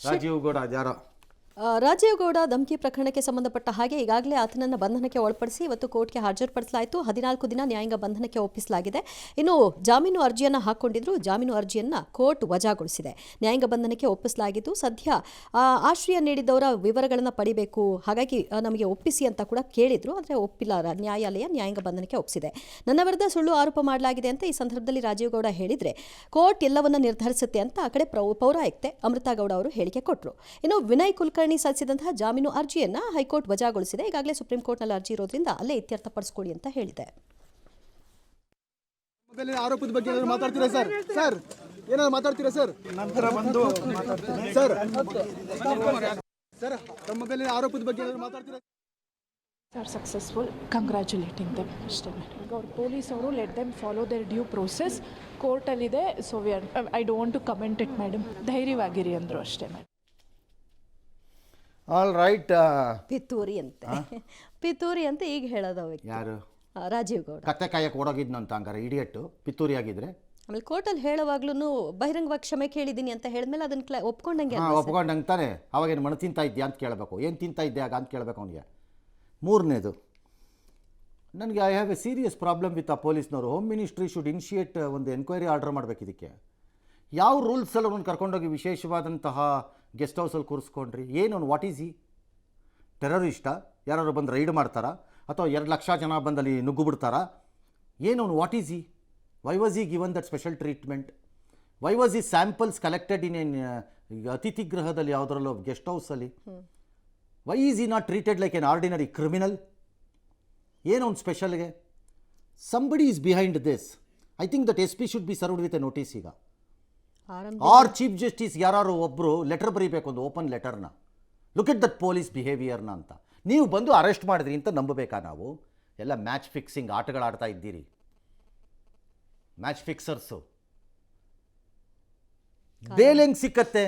ರಾಜೀವ್ ಗೌಡ ಯಾರೋ ರಾಜೀವ್ ಗೌಡ ಧಮಕಿ ಪ್ರಕರಣಕ್ಕೆ ಸಂಬಂಧಪಟ್ಟ ಹಾಗೆ ಈಗಾಗಲೇ ಆತನನ್ನು ಬಂಧನಕ್ಕೆ ಒಳಪಡಿಸಿ ಇವತ್ತು ಕೋರ್ಟ್ಗೆ ಹಾಜರುಪಡಿಸಲಾಯಿತು. 14 ದಿನ ನ್ಯಾಯಾಂಗ ಬಂಧನಕ್ಕೆ ಒಪ್ಪಿಸಲಾಗಿದೆ. ಇನ್ನು ಜಾಮೀನು ಅರ್ಜಿಯನ್ನು ಹಾಕೊಂಡಿದ್ರು. ಜಾಮೀನು ಅರ್ಜಿಯನ್ನು ಕೋರ್ಟ್ ವಜಾಗೊಳಿಸಿದೆ. ನ್ಯಾಯಾಂಗ ಬಂಧನಕ್ಕೆ ಒಪ್ಪಿಸಲಾಗಿದ್ದು ಸದ್ಯ ಆಶ್ರಯ ನೀಡಿದವರ ವಿವರಗಳನ್ನು ಪಡಿಬೇಕು, ಹಾಗಾಗಿ ನಮಗೆ ಒಪ್ಪಿಸಿ ಅಂತ ಕೂಡ ಕೇಳಿದ್ರು. ಆದರೆ ಒಪ್ಪಿಲ್ಲ. ನ್ಯಾಯಾಂಗ ಬಂಧನಕ್ಕೆ ಒಪ್ಪಿಸಿದೆ. ನನ್ನ ವಿರುದ್ಧ ಸುಳ್ಳು ಆರೋಪ ಮಾಡಲಾಗಿದೆ ಅಂತ ಈ ಸಂದರ್ಭದಲ್ಲಿ ರಾಜೀವ್ ಗೌಡ ಹೇಳಿದರೆ ಕೋರ್ಟ್ ಎಲ್ಲವನ್ನ ನಿರ್ಧರಿಸುತ್ತೆ ಅಂತ ಆ ಕಡೆ ಪೌರಾಯುಕ್ತೆ ಅಮೃತಾ ಗೌಡ ಅವರು ಹೇಳಿಕೆ ಕೊಟ್ಟರು. ಇನ್ನು ವಿನಯ್ ಕುಲಕರ್ಣಿ ಸಲ್ಲಿಸಿದಂತಹ ಜಾಮೀನು ಅರ್ಜಿಯನ್ನ ಹೈಕೋರ್ಟ್ ವಜಾಗೊಳಿಸಿದೆ. ಈಗಾಗಲೇ ಸುಪ್ರೀಂ ಕೋರ್ಟ್ನಲ್ಲಿ ಅರ್ಜಿ ಇರೋದ್ರಿಂದ ಅಲ್ಲೇ ಇತ್ಯರ್ಥಪಡಿಸಿಕೊಳ್ಳಿ ಅಂತ ಹೇಳಿದೆ. ಆರೋಪದ ಬಗ್ಗೆ ಏನಾದರೂ ಮಾತಾಡ್ತೀರಾ ಸರ್? ಸರ್ ಏನಾದ್ರು ಮಾತಾಡ್ತೀರಾ ಸರ್? ನಂತರ ಬಂದು ಸರ್ ಸರ್ ತಮ್ಮ ಮೇಲೆ ಆರೋಪದ ಬಗ್ಗೆ ಏನಾದ್ರು ಮಾತಾಡ್ತೀರಾ? Are successful, congratulating them. Our police ಅವರು let them follow their due process. ಕೋರ್ಟಲ್ಲಿದೆ. So I don't want to comment it madam. ಧೈರ್ಯವಾಗಿರಿ ಅಂದರು ಅಷ್ಟೇ ಮೇಡಮ್. All right. ಪಿತೂರಿ ಅಂತ ಈಗ ಹೇಳೋದು ಯಾರು? ರಾಜೀವ್ ಗೌಡ. ಕತ್ತೆ ಕಾಯಕ್ಕೆ ಓಡೋಗಿದ್ನು ಅಂತ ಹಂಗಾರೆ ಇಡಿಯಟ್ಟು ಪಿತೂರಿ ಆಗಿದ್ರೆ. ಆಮೇಲೆ ಕೋರ್ಟಲ್ಲಿ ಹೇಳುವಾಗ್ಲೂ ಬಹಿರಂಗವಾಗಿ ಕ್ಷಮೆ ಕೇಳಿದ್ದೀನಿ ಅಂತ ಹೇಳಿದ್ಮೇಲೆ ಅದನ್ನ ಒಪ್ಕೊಂಡಂಗೆ ಒಪ್ಕೊಂಡಂಗೆ ತಾನೆ. ಅವಾಗೇನು ಮಣ್ಣು ತಿಂತಾ ಇದ್ಯಾ ಅಂತ ಕೇಳಬೇಕು. ಏನು ತಿಂತಾ ಇದ್ದೆ ಆಗ ಅಂತ ಕೇಳಬೇಕು ಅವನಿಗೆ. ಮೂರನೇದು, ನನಗೆ I have A serious problem with ಆ ಪೊಲೀಸ್ನವರು. ಹೋಮ್ ಮಿನಿಸ್ಟ್ರಿ ಶುಡ್ ಇನಿಷಿಯೇಟ್ ಒಂದು ಎನ್ಕ್ವೈರಿ ಆರ್ಡರ್ ಮಾಡಬೇಕು ಇದಕ್ಕೆ. ಯಾವ ರೂಲ್ಸಲ್ಲಿ ಅವ್ರನ್ನ ಕರ್ಕೊಂಡೋಗಿ ವಿಶೇಷವಾದಂತಹ ಗೆಸ್ಟ್ ಹೌಸಲ್ಲಿ ಕೂರಿಸ್ಕೊಂಡ್ರಿ? ಏನು ವಾಟ್ ಈಸ್ ಈ ಟೆರರಿಸ್ಟಾ? ಯಾರು ಬಂದು ರೈಡ್ ಮಾಡ್ತಾರಾ ಅಥವಾ 2 ಲಕ್ಷ ಜನ ಬಂದಲ್ಲಿ ನುಗ್ಗು ಬಿಡ್ತಾರಾ? ಏನು what is he? Why was he given that special treatment? Why was he samples collected in an ಅತಿಥಿ ಗೃಹದಲ್ಲಿ ಯಾವುದರಲ್ಲೋ ಗೆಸ್ಟ್ ಹೌಸಲ್ಲಿ? ವೈ ಈಸ್ ಈ not treated like an ordinary criminal? ಏನು ಒಂದು ಸ್ಪೆಷಲ್ಗೆ? Somebody is behind this. I think that SP should be served with a notice ಈಗ. Our chief justice ಯಾರು ಒಬ್ಬರು ಲೆಟರ್ ಬರೀಬೇಕು, ಒಂದು ಓಪನ್ ಲೆಟರ್ನ. ಲುಕ್ ಎಟ್ ದಟ್ ಪೊಲೀಸ್ ಬಿಹೇವಿಯರ್ನ ಅಂತ. ನೀವು ಬಂದು ಅರೆಸ್ಟ್ ಮಾಡಿದ್ರಿ ಅಂತ ನಂಬಬೇಕಾ ನಾವು? ಎಲ್ಲ ಮ್ಯಾಚ್ ಫಿಕ್ಸಿಂಗ್ ಆಟಗಳು ಆಡ್ತಾ ಇದ್ದೀರಿ. ಮ್ಯಾಚ್ ಫಿಕ್ಸರ್ಸು. ಬೇಲ್ ಹೆಂಗೆ ಸಿಕ್ಕತ್ತೆ?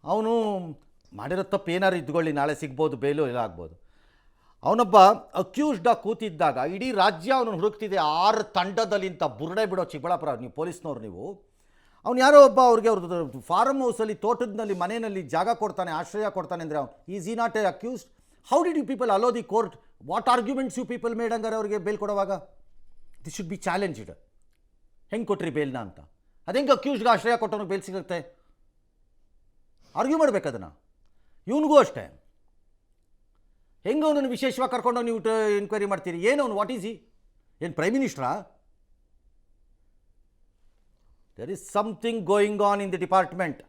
ಅವನು ಮಾಡಿರೋ ತಪ್ಪು ಏನಾರು ಇದ್ಕೊಳ್ಳಿ, ನಾಳೆ ಸಿಗ್ಬೋದು, ಬೇಲು ಎಲ್ಲ ಆಗ್ಬೋದು. ಅವನೊಬ್ಬ ಅಕ್ಯೂಸ್ಡಾಗಿ ಕೂತಿದ್ದಾಗ ಇಡೀ ರಾಜ್ಯ ಅವನನ್ನು ಹುಡುಕ್ತಿದೆ 6 ತಂಡದಲ್ಲಿ ಅಂತ ಬುರುಡೆ ಬಿಡೋ ಚಿಕ್ಕಬಳ್ಳಾಪುರ ನೀವು ಪೊಲೀಸ್ನವ್ರು. ನೀವು ಅವ್ನು ಯಾರೋ ಒಬ್ಬ ಅವ್ರಿಗೆ ಫಾರ್ಮ್ ಹೌಸಲ್ಲಿ, ತೋಟದಲ್ಲಿ, ಮನೆಯಲ್ಲಿ ಜಾಗ ಕೊಡ್ತಾನೆ, ಆಶ್ರಯ ಕೊಡ್ತಾನೆ ಅಂದರೆ ಅವ್ನು ಈಸ್ ಈ not a accused? How did you people allow the court? What arguments you people made ಹಂಗಾರೆ ಅವ್ರಿಗೆ ಬೇಲ್ ಕೊಡುವಾಗ? This should be challenged. ಹೆಂಗೆ ಕೊಟ್ರಿ ಬೇಲ್ನ ಅಂತ? ಅದು ಹೆಂಗೆ ಅಕ್ಯೂಸ್ಡ್ಗೆ ಆಶ್ರಯ ಕೊಟ್ಟವನಿಗೆ ಬೇಲ್ ಸಿಗುತ್ತೆ? ಆರ್ಗ್ಯೂ ಮಾಡ್ಬೇಕು ಅದನ್ನು. ಇವನಿಗೂ ಅಷ್ಟೇ. ಹೆಂಗೆ ಅವನನ್ನು ವಿಶೇಷವಾಗಿ ಕರ್ಕೊಂಡು ನೀವು ಎನ್ಕ್ವೈರಿ ಮಾಡ್ತೀರಿ? ಏನು ಅವನು ವಾಟ್ ಈಸ್ ಈ? ಏನು ಪ್ರೈಮ್ ಮಿನಿಸ್ಟ್ರಾ? There is something going on in the department.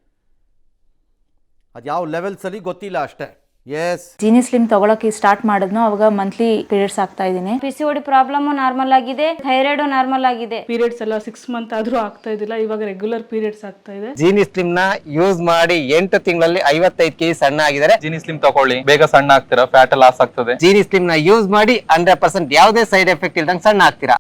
ಅದು ಯಾವ ಲೆವೆಲ್ಸಲ್ಲಿ ಗೊತ್ತಿಲ್ಲ ಅಷ್ಟೇ. ಎಸ್, ಜೀನಿ ಸ್ಲಿಮ್ ತಗೊಳಕ್ಕೆ ಸ್ಟಾರ್ಟ್ ಮಾಡಿದ್ನೋ ಅವಾಗ ಮಂತ್ಲಿ ಪೀರಿಯಡ್ಸ್ ಆಗ್ತಾ ಇದ್ದೀನಿ. PCOD ಪ್ರಾಬ್ಲಮ್ ನಾರ್ಮಲ್ ಆಗಿದೆ, ಥೈರಾಯ್ಡ್ ನಾರ್ಮಲ್ ಆಗಿದೆ. ಪೀರಿಯಡ್ಸ್ ಎಲ್ಲ 6 ಮಂತ್ ಆದ್ರೂ ಆಗ್ತಾ ಇದ್ದಿಲ್ಲ, ಇವಾಗ ರೆಗ್ಯುಲರ್ ಪೀರಿಯಡ್ಸ್ ಆಗ್ತಾ ಇದೆ. ಜೀನಿ ಸ್ಲಿಮ್ ನ ಯೂಸ್ ಮಾಡಿ 8 ತಿಂಗಳಲ್ಲಿ 55 kg ಸಣ್ಣ ಆಗಿದ್ದಾರೆ. ಜೀನಿ ಸ್ಲಿಮ್ ತಗೊಳ್ಳಿ, ಬೇಗ ಸಣ್ಣ ಆಗ್ತೀರಾ, ಫ್ಯಾಟ್ ಲಾಸ್ ಆಗ್ತದೆ. ಜೀನಿ ಸ್ಲಿಮ್ ನ ಯೂಸ್ ಮಾಡಿ 100% ಯಾವುದೇ ಸೈಡ್ ಎಫೆಕ್ಟ್ ಇಲ್ದಂಗೆ ಸಣ್ಣ ಆಗ್ತೀರಾ.